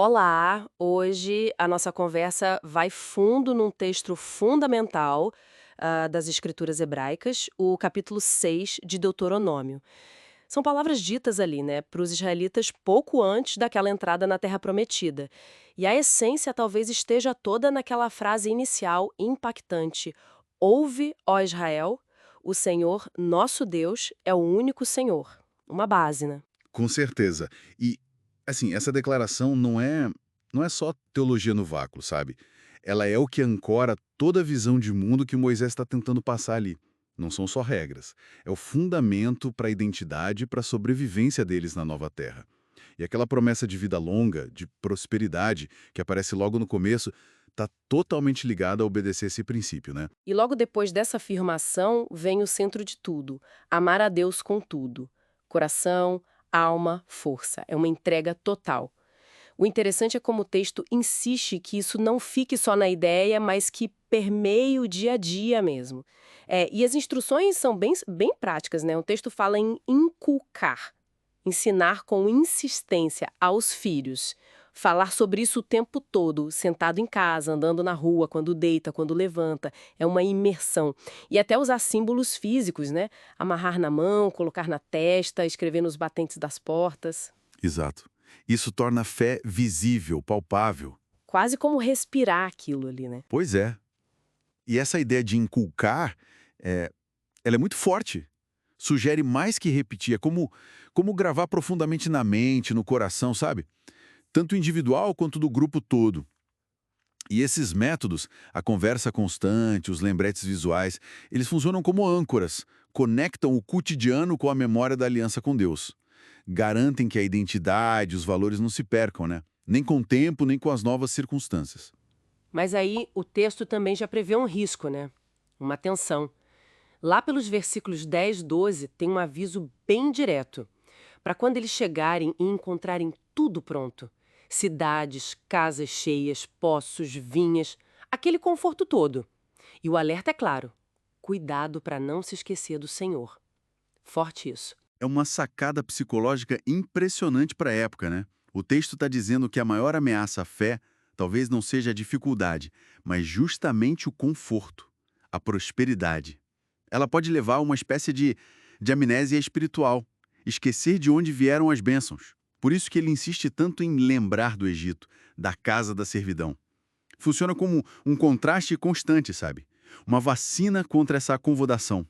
Olá, hoje a nossa conversa vai fundo num texto fundamental das escrituras hebraicas, o capítulo 6 de Deuteronômio. São palavras ditas ali, né, para os israelitas pouco antes daquela entrada na Terra Prometida. E a essência talvez esteja toda naquela frase inicial impactante: Ouve, ó Israel, o Senhor, nosso Deus, é o único Senhor. Uma base, né? Com certeza. E, assim, essa declaração não é só teologia no vácuo, sabe? Ela é o que ancora toda a visão de mundo que Moisés está tentando passar ali. Não são só regras. É o fundamento para a identidade e para a sobrevivência deles na nova terra. E aquela promessa de vida longa, de prosperidade, que aparece logo no começo, está totalmente ligada a obedecer esse princípio, né? E logo depois dessa afirmação vem o centro de tudo: amar a Deus com tudo. Coração, alma, força. É uma entrega total. O interessante é como o texto insiste que isso não fique só na ideia, mas que permeie o dia a dia mesmo. E as instruções são bem práticas, né? O texto fala em inculcar, ensinar com insistência aos filhos. Falar sobre isso o tempo todo, sentado em casa, andando na rua, quando deita, quando levanta. É uma imersão. E até usar símbolos físicos, né? Amarrar na mão, colocar na testa, escrever nos batentes das portas. Exato. Isso torna a fé visível, palpável. Quase como respirar aquilo ali, né? Pois é. E essa ideia de inculcar, eh, ela é muito forte. Sugere mais que repetir, é como gravar profundamente na mente, no coração, sabe? Tanto individual quanto do grupo todo. E esses métodos, a conversa constante, os lembretes visuais, eles funcionam como âncoras, conectam o cotidiano com a memória da aliança com Deus. Garantem que a identidade, os valores não se percam, né? Nem com o tempo, nem com as novas circunstâncias. Mas aí o texto também já prevê um risco, né? Uma tensão. Lá pelos versículos 10, 12, tem um aviso bem direto. Para quando eles chegarem e encontrarem tudo pronto. Cidades, casas cheias, poços, vinhas, aquele conforto todo. E o alerta é claro: cuidado para não se esquecer do Senhor. Forte isso. É uma sacada psicológica impressionante para a época, né? O texto está dizendo que a maior ameaça à fé talvez não seja a dificuldade, mas justamente o conforto, a prosperidade. Ela pode levar a uma espécie de amnésia espiritual, esquecer de onde vieram as bênçãos. Por isso que ele insiste tanto em lembrar do Egito, da casa da servidão. Funciona como um contraste constante, sabe? Uma vacina contra essa acomodação.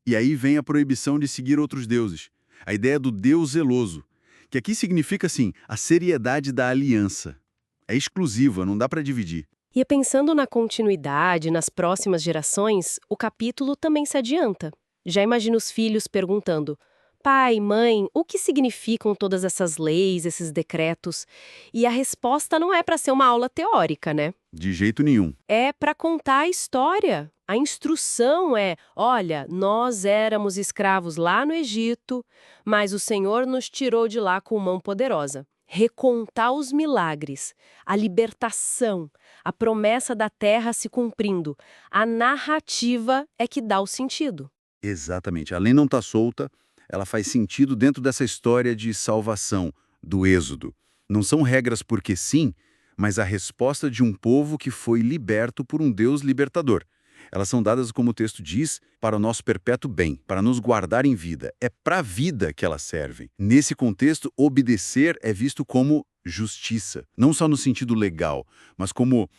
E aí vem a proibição de seguir outros deuses. A ideia do Deus zeloso, que aqui significa, assim, a seriedade da aliança. É exclusiva, não dá para dividir. E pensando na continuidade, nas próximas gerações, o capítulo também se adianta. Já imagina os filhos perguntando: pai, mãe, o que significam todas essas leis, esses decretos? E a resposta não é para ser uma aula teórica, né? De jeito nenhum. É para contar a história. A instrução é: olha, nós éramos escravos lá no Egito, mas o Senhor nos tirou de lá com mão poderosa. Recontar os milagres, a libertação, a promessa da terra se cumprindo. A narrativa é que dá o sentido. Exatamente. A lei não está solta, ela faz sentido dentro dessa história de salvação, do êxodo. Não são regras porque sim, mas a resposta de um povo que foi liberto por um Deus libertador. Elas são dadas, como o texto diz, para o nosso perpétuo bem, para nos guardar em vida. É para a vida que elas servem. Nesse contexto, obedecer é visto como justiça. Não só no sentido legal, mas como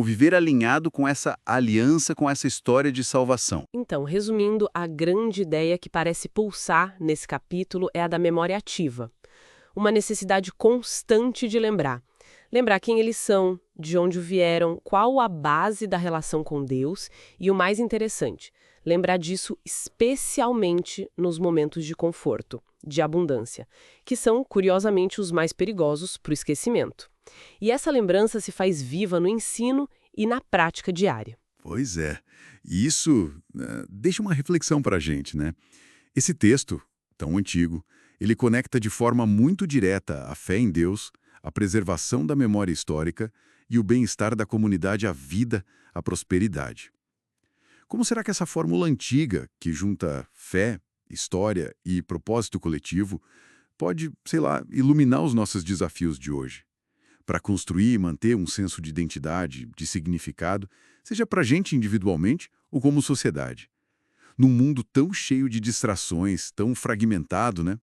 viver alinhado com essa aliança, com essa história de salvação. Então, resumindo, a grande ideia que parece pulsar nesse capítulo é a da memória ativa. Uma necessidade constante de lembrar. Lembrar quem eles são, de onde vieram, qual a base da relação com Deus e, o mais interessante, lembrar disso especialmente nos momentos de conforto, de abundância, que são, curiosamente, os mais perigosos para o esquecimento. E essa lembrança se faz viva no ensino e na prática diária. Pois é. E isso deixa uma reflexão para a gente, né? Esse texto, tão antigo, ele conecta de forma muito direta a fé em Deus, a preservação da memória histórica e o bem-estar da comunidade à vida, à prosperidade. Como será que essa fórmula antiga, que junta fé, história e propósito coletivo, pode, sei lá, iluminar os nossos desafios de hoje? para construir e manter um senso de identidade, de significado, seja para a gente individualmente ou como sociedade. Num mundo tão cheio de distrações, tão fragmentado, né?